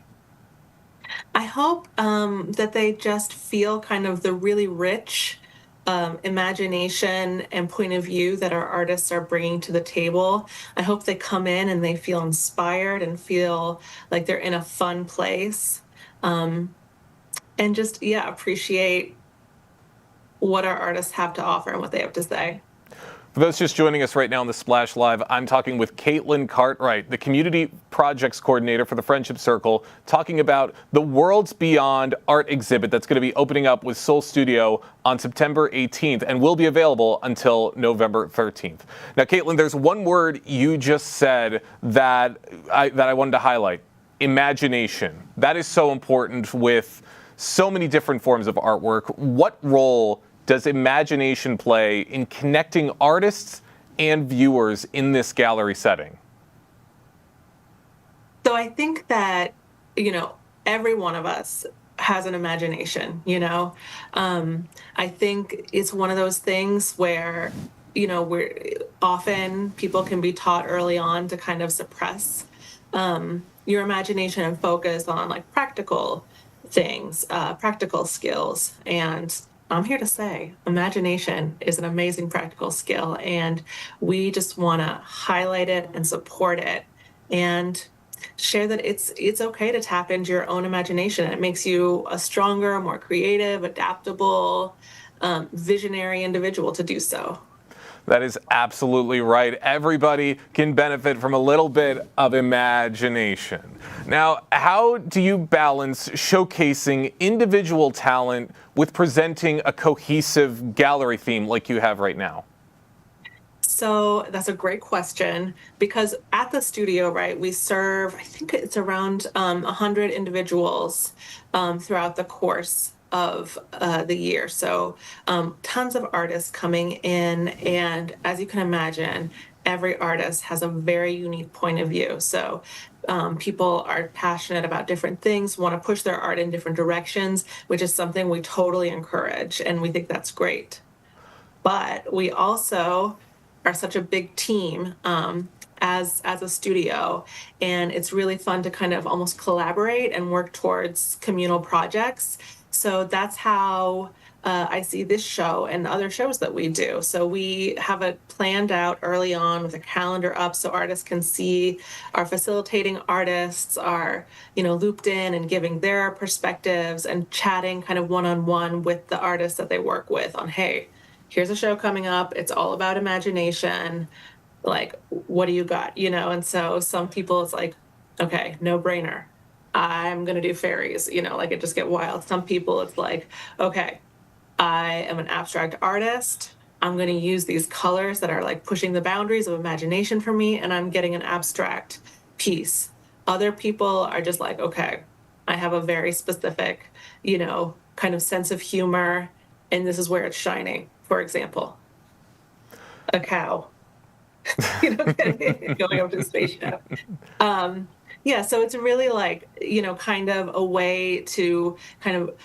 I hope that they just feel kind of the really rich imagination and point of view that our artists are bringing to the table. I hope they come in and they feel inspired and feel like they're in a fun place. And just, appreciate what our artists have to offer and what they have to say. For those just joining us right now on the Splash Live, I'm talking with Caitlin Cartwright, the Community Projects Coordinator for the Friendship Circle, talking about the Worlds Beyond art exhibit that's going to be opening up with Soul Studio on September 18th and will be available until November 13th. Now, Caitlin, there's one word you just said that I wanted to highlight: imagination. That is so important with so many different forms of artwork. What role does imagination play in connecting artists and viewers in this gallery setting? So I think that, every one of us has an imagination, I think it's one of those things where, people can be taught early on to kind of suppress your imagination and focus on like practical things, practical skills. And I'm here to say imagination is an amazing practical skill, and we just want to highlight it and support it and share that it's okay to tap into your own imagination. It makes you a stronger, more creative, adaptable, visionary individual to do so. That is absolutely right. Everybody can benefit from a little bit of imagination. Now, how do you balance showcasing individual talent with presenting a cohesive gallery theme like you have right now? So that's a great question, because at the studio, right, we serve, I think it's around 100 individuals throughout the course of the year. So tons of artists coming in, and as you can imagine, every artist has a very unique point of view. So people are passionate about different things, want to push their art in different directions, which is something we totally encourage, and we think that's great. But we also are such a big team as a studio, and it's really fun to kind of almost collaborate and work towards communal projects. So that's how I see this show and other shows that we do. So we have it planned out early on with a calendar up so artists can see our facilitating artists are, looped in and giving their perspectives and chatting kind of one-on-one with the artists that they work with on, hey, here's a show coming up. It's all about imagination. Like, what do you got? And so some people it's like, okay, no brainer. I'm going to do fairies, like it just get wild. Some people it's like, okay, I am an abstract artist. I'm going to use these colors that are like pushing the boundaries of imagination for me, and I'm getting an abstract piece. Other people are just like, okay, I have a very specific, kind of sense of humor, and this is where it's shining, for example. a cow, going up to the spaceship. Yeah, so it's really like, kind of a way to kind of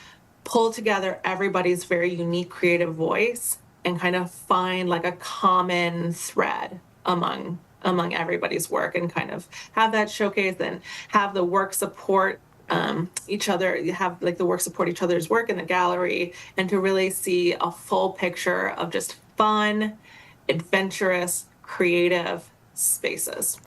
pull together everybody's very unique creative voice and kind of find like a common thread among everybody's work, and kind of have that showcase and have the work support each other. You have like the work support each other's work in the gallery, and to really see a full picture of just fun, adventurous, creative spaces.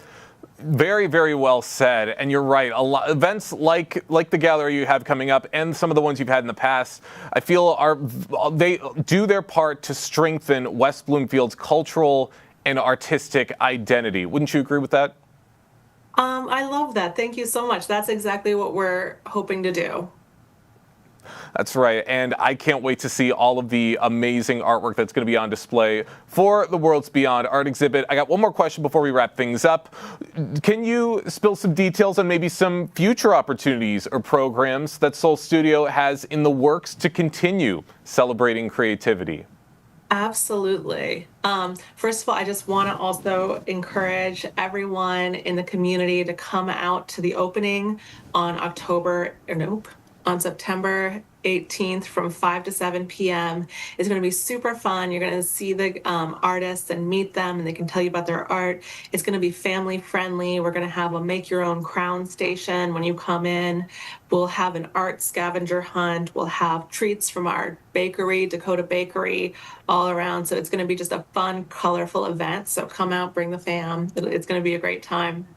Very, very well said. And you're right. A lot events like the gallery you have coming up, and some of the ones you've had in the past, I feel they do their part to strengthen West Bloomfield's cultural and artistic identity. Wouldn't you agree with that? I love that. Thank you so much. That's exactly what we're hoping to do. That's right, and I can't wait to see all of the amazing artwork that's going to be on display for the Worlds Beyond art exhibit. I got one more question before we wrap things up. Can you spill some details on maybe some future opportunities or programs that Soul Studio has in the works to continue celebrating creativity? Absolutely. First of all, I just want to also encourage everyone in the community to come out to the opening on September 18th from 5 to 7 p.m. It's going to be super fun. You're going to see the artists and meet them, and they can tell you about their art. It's going to be family friendly. We're going to have a make your own crown station when you come in. We'll have an art scavenger hunt. We'll have treats from our bakery, Dakota Bakery, all around. So it's going to be just a fun, colorful event. So come out, bring the fam. It's going to be a great time.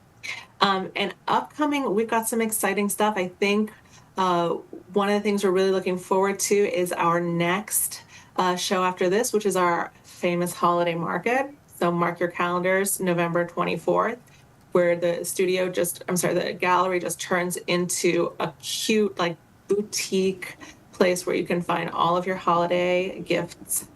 And upcoming, we've got some exciting stuff. I think one of the things we're really looking forward to is our next show after this, which is our famous holiday market. So mark your calendars, November 24th, where the gallery just turns into a cute, like, boutique place where you can find all of your holiday gifts.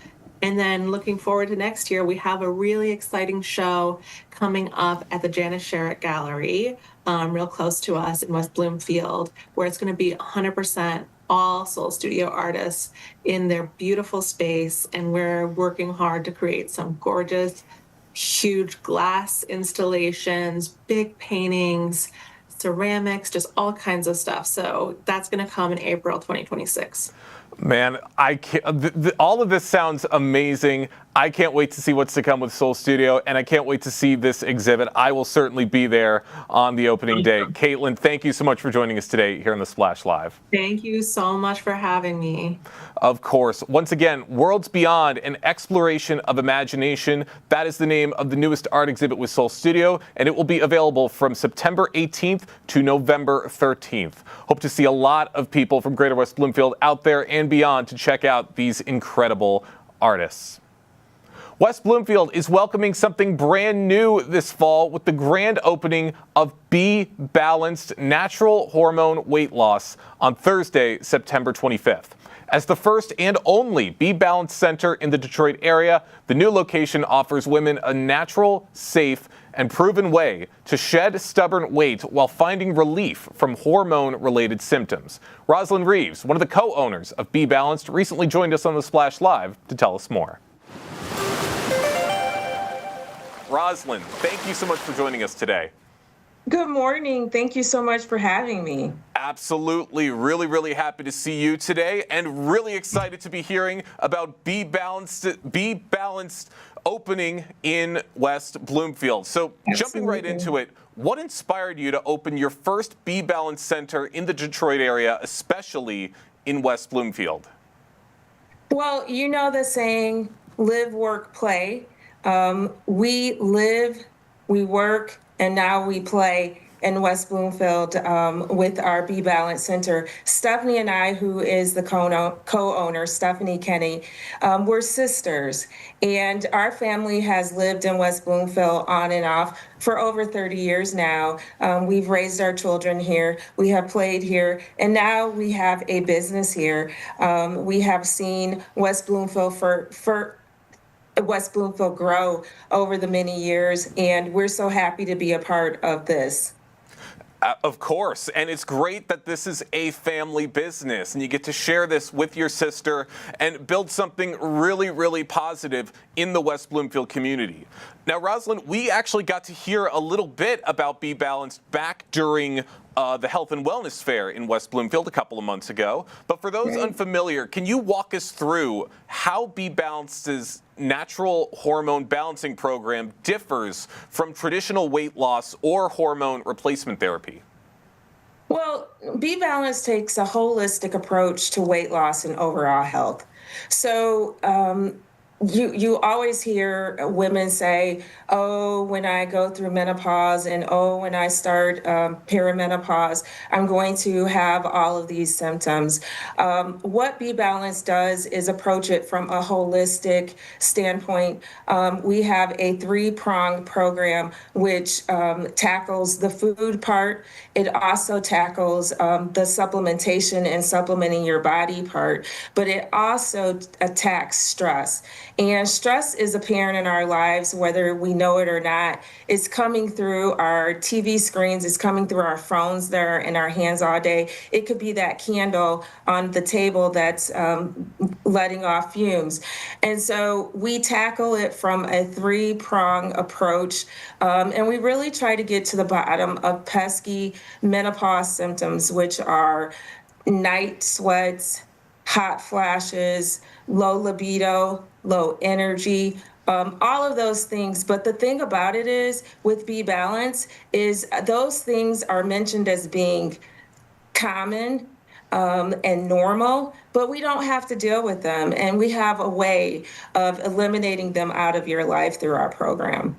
And then looking forward to next year, we have a really exciting show coming up at the Janice Sherritt Gallery, real close to us in West Bloomfield, where it's going to be 100% all Soul Studio artists in their beautiful space. And we're working hard to create some gorgeous, huge glass installations, big paintings, ceramics, just all kinds of stuff. So that's going to come in April 2026. Man, I can't, all of this sounds amazing. I can't wait to see what's to come with Soul Studio, and I can't wait to see this exhibit. I will certainly be there on the opening day. Caitlin, thank you so much for joining us today here on the Splash Live. Thank you so much for having me. Of course. Once again, Worlds Beyond, an exploration of imagination. That is the name of the newest art exhibit with Soul Studio, and it will be available from September 18th to November 13th. Hope to see a lot of people from Greater West Bloomfield out there and beyond to check out these incredible artists. West Bloomfield is welcoming something brand new this fall with the grand opening of Be Balanced Natural Hormone Weight Loss on Thursday, September 25th. As the first and only Be Balanced center in the Detroit area, the new location offers women a natural, safe, and proven way to shed stubborn weight while finding relief from hormone-related symptoms. Rosalind Reeves, one of the co-owners of Be Balanced, recently joined us on the Splash Live to tell us more. Rosalind, thank you so much for joining us today. Good morning. Thank you so much for having me. Absolutely. Really, really happy to see you today, and really excited to be hearing about Be Balanced opening in West Bloomfield. So Jumping right into it, what inspired you to open your first Be Balanced center in the Detroit area, especially in West Bloomfield? Well, you know the saying, live, work, play. We live, we work, and now we play in West Bloomfield with our Be Balanced Center. Stephanie and I, who is the co-owner, Stephanie Kenny, we're sisters. And our family has lived in West Bloomfield on and off for over 30 years now. We've raised our children here. We have played here. And now we have a business here. We have seen West Bloomfield West Bloomfield grow over the many years, and we're so happy to be a part of this. Of course, and it's great that this is a family business and you get to share this with your sister and build something really, really positive in the West Bloomfield community. Now, Rosalind, we actually got to hear a little bit about Be Balanced back during the Health and Wellness Fair in West Bloomfield a couple of months ago. But for those unfamiliar, can you walk us through how Be Balanced's natural hormone balancing program differs from traditional weight loss or hormone replacement therapy? Well, Be Balanced takes a holistic approach to weight loss and overall health. So you always hear women say, oh, when I go through menopause and oh, when I start perimenopause, I'm going to have all of these symptoms. What Be Balanced does is approach it from a holistic standpoint. We have a 3-pronged program which tackles the food part. It also tackles the supplementation and supplementing your body part, but it also attacks stress. And stress is apparent in our lives, whether we know it or not. It's coming through our TV screens, it's coming through our phones that are in our hands all day. It could be that candle on the table that's letting off fumes. And so we tackle it from a 3-prong approach. And we really try to get to the bottom of pesky menopause symptoms, which are night sweats, hot flashes, low libido, low energy, all of those things. But the thing about it is, with Be Balanced, is those things are mentioned as being common and normal, but we don't have to deal with them. And we have a way of eliminating them out of your life through our program.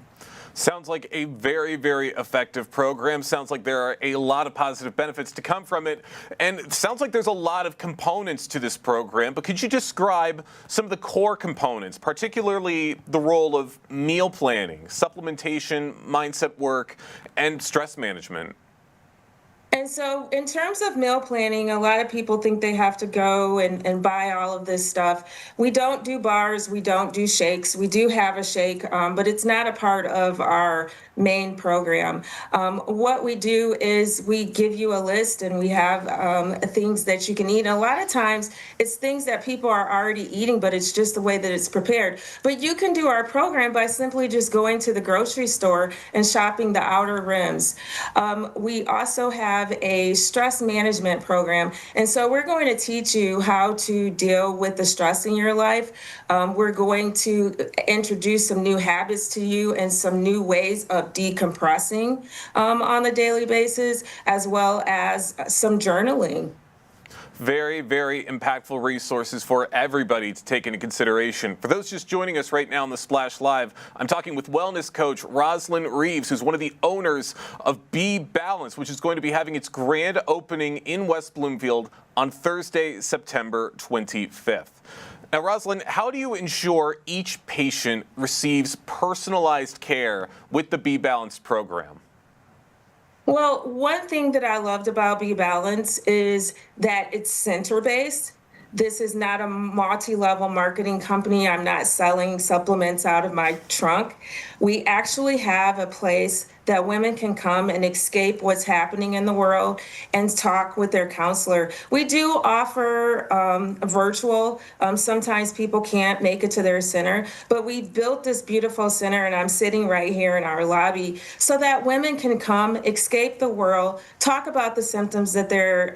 Sounds like a very, very effective program. Sounds like there are a lot of positive benefits to come from it. And it sounds like there's a lot of components to this program. But could you describe some of the core components, particularly the role of meal planning, supplementation, mindset work, and stress management? And so in terms of meal planning, a lot of people think they have to go and buy all of this stuff. We don't do bars, we don't do shakes. We do have a shake, but it's not a part of our main program. What we do is we give you a list and we have things that you can eat. And a lot of times it's things that people are already eating, but it's just the way that it's prepared. But you can do our program by simply just going to the grocery store and shopping the outer rims. We also have a stress management program. And so we're going to teach you how to deal with the stress in your life. We're going to introduce some new habits to you and some new ways of decompressing on a daily basis, as well as some journaling. Very, very impactful resources for everybody to take into consideration. For those just joining us right now on the Splash Live, I'm talking with wellness coach Rosalind Reeves, who's one of the owners of Be Balanced, which is going to be having its grand opening in West Bloomfield on Thursday, September 25th. Now, Rosalind, how do you ensure each patient receives personalized care with the Be Balanced program? Well, one thing that I loved about Be Balanced is that it's center-based. This is not a multi-level marketing company. I'm not selling supplements out of my trunk. We actually have a place that women can come and escape what's happening in the world and talk with their counselor. We do offer virtual. Sometimes people can't make it to their center, but we built this beautiful center, and I'm sitting right here in our lobby so that women can come, escape the world, talk about the symptoms that they're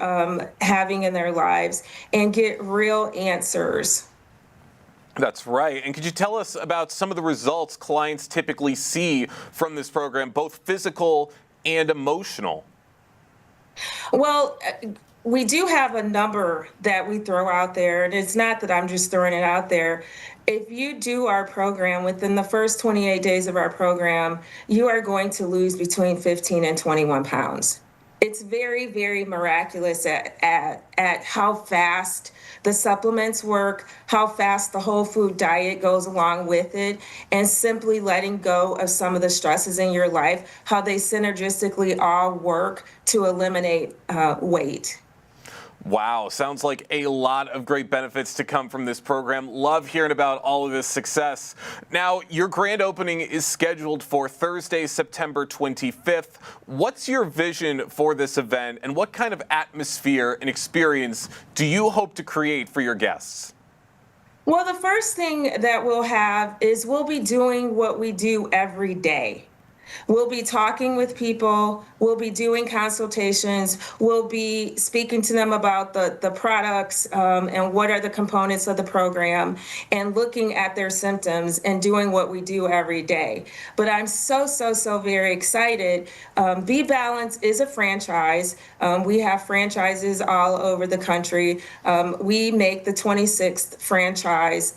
having in their lives, and get real answers. That's right. And could you tell us about some of the results clients typically see from this program, both physical and emotional? Well, we do have a number that we throw out there, and it's not that I'm just throwing it out there. If you do our program within the first 28 days of our program, you are going to lose between 15 and 21 pounds. It's very, very miraculous at how fast the supplements work, how fast the whole food diet goes along with it, and simply letting go of some of the stresses in your life, how they synergistically all work to eliminate weight. Wow, sounds like a lot of great benefits to come from this program. Love hearing about all of this success. Now, your grand opening is scheduled for Thursday, September 25th. What's your vision for this event, and what kind of atmosphere and experience do you hope to create for your guests? Well, the first thing that we'll have is we'll be doing what we do every day. We'll be talking with people, we'll be doing consultations, we'll be speaking to them about the products and what are the components of the program, and looking at their symptoms and doing what we do every day. But I'm so very excited. Be Balanced is a franchise. We have franchises all over the country. We make the 26th franchise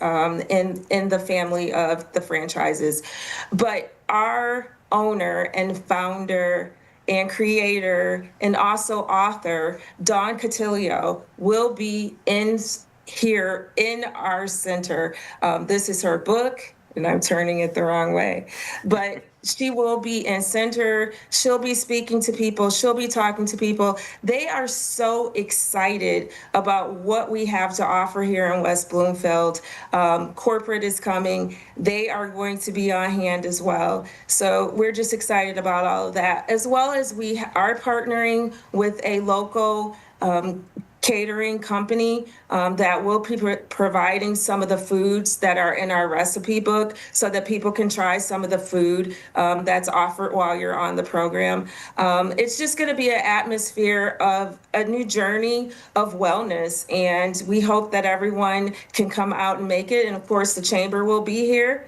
in the family of the franchises. But our owner and founder and creator and also author, Dawn Cotillo, will be here in our center. This is her book, and I'm turning it the wrong way, but she will be in center. She'll be speaking to people. She'll be talking to people. They are so excited about what we have to offer here in West Bloomfield. Corporate is coming. They are going to be on hand as well. So we're just excited about all of that, as well as we are partnering with a local catering company that will be providing some of the foods that are in our recipe book so that people can try some of the food that's offered while you're on the program. It's just going to be an atmosphere of a new journey of wellness, and we hope that everyone can come out and make it. And of course, the chamber will be here.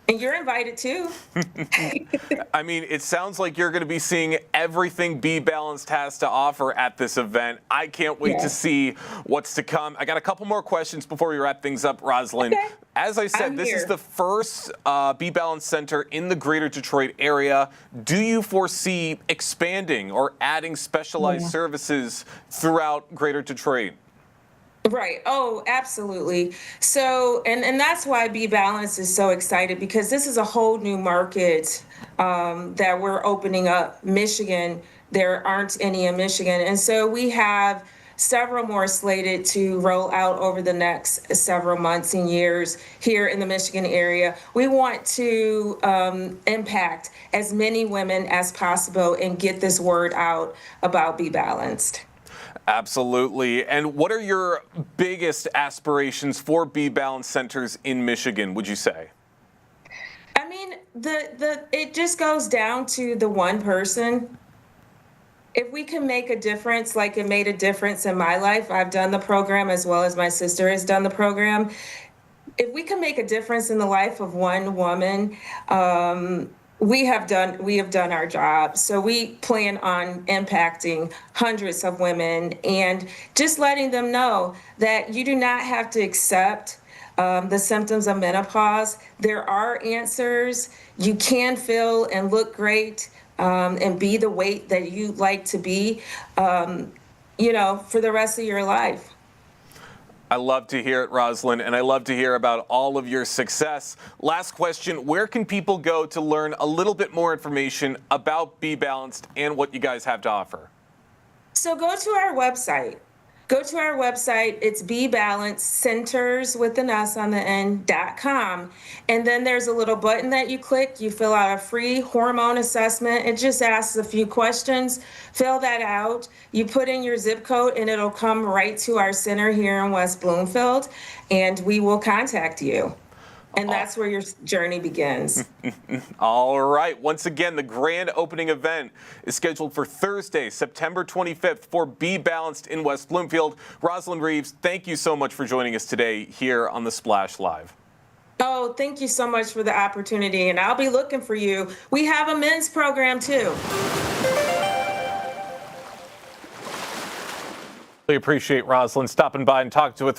And you're invited too. I mean, it sounds like you're going to be seeing everything Be Balanced has to offer at this event. I can't wait to see what's to come. I got a couple more questions before we wrap things up, Rosalind. Okay. As I said, this is the first Be Balanced Center in the Greater Detroit area. Do you foresee expanding or adding specialized services throughout Greater Detroit? Right. Oh, absolutely. So, and that's why Be Balanced is so excited, because this is a whole new market that we're opening up. Michigan, there aren't any in Michigan. And so we have several more slated to roll out over the next several months and years here in the Michigan area. We want to impact as many women as possible and get this word out about Be Balanced. Absolutely. And what are your biggest aspirations for Be Balanced centers in Michigan, would you say? I mean, it just goes down to the one person. If we can make a difference, like it made a difference in my life, I've done the program as well as my sister has done the program. If we can make a difference in the life of one woman, we have done our job. So we plan on impacting hundreds of women and just letting them know that you do not have to accept the symptoms of menopause. There are answers. You can feel and look great and be the weight that you like to be, for the rest of your life. I love to hear it, Rosalind, and I love to hear about all of your success. Last question, where can people go to learn a little bit more information about Be Balanced and what you guys have to offer? So go to our website. It's BeBalancedCenters with an S on the end.com. And then there's a little button that you click. You fill out a free hormone assessment. It just asks a few questions. Fill that out. You put in your zip code and it'll come right to our center here in West Bloomfield, and we will contact you. And that's where your journey begins. All right. Once again, the grand opening event is scheduled for Thursday, September 25th for Be Balanced in West Bloomfield. Rosalind Reeves, thank you so much for joining us today here on the Splash Live. Oh, thank you so much for the opportunity, and I'll be looking for you. We have a men's program too. Really appreciate Rosalind stopping by and talking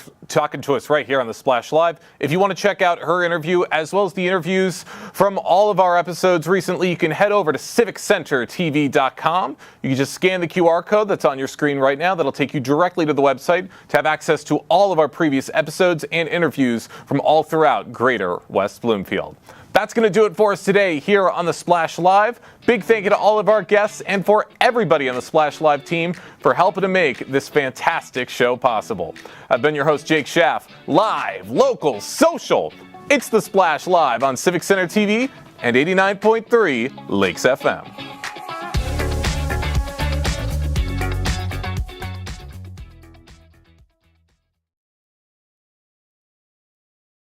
to us right here on the Splash Live. If you want to check out her interview as well as the interviews from all of our episodes recently, you can head over to civiccentertv.com. You can just scan the QR code that's on your screen right now. That'll take you directly to the website to have access to all of our previous episodes and interviews from all throughout Greater West Bloomfield. That's going to do it for us today here on the Splash Live. Big thank you to all of our guests and for everybody on the Splash Live team for helping to make this fantastic show possible. I've been your host, Jake Schaff. Live, local, social. It's the Splash Live on Civic Center TV and 89.3 Lakes FM.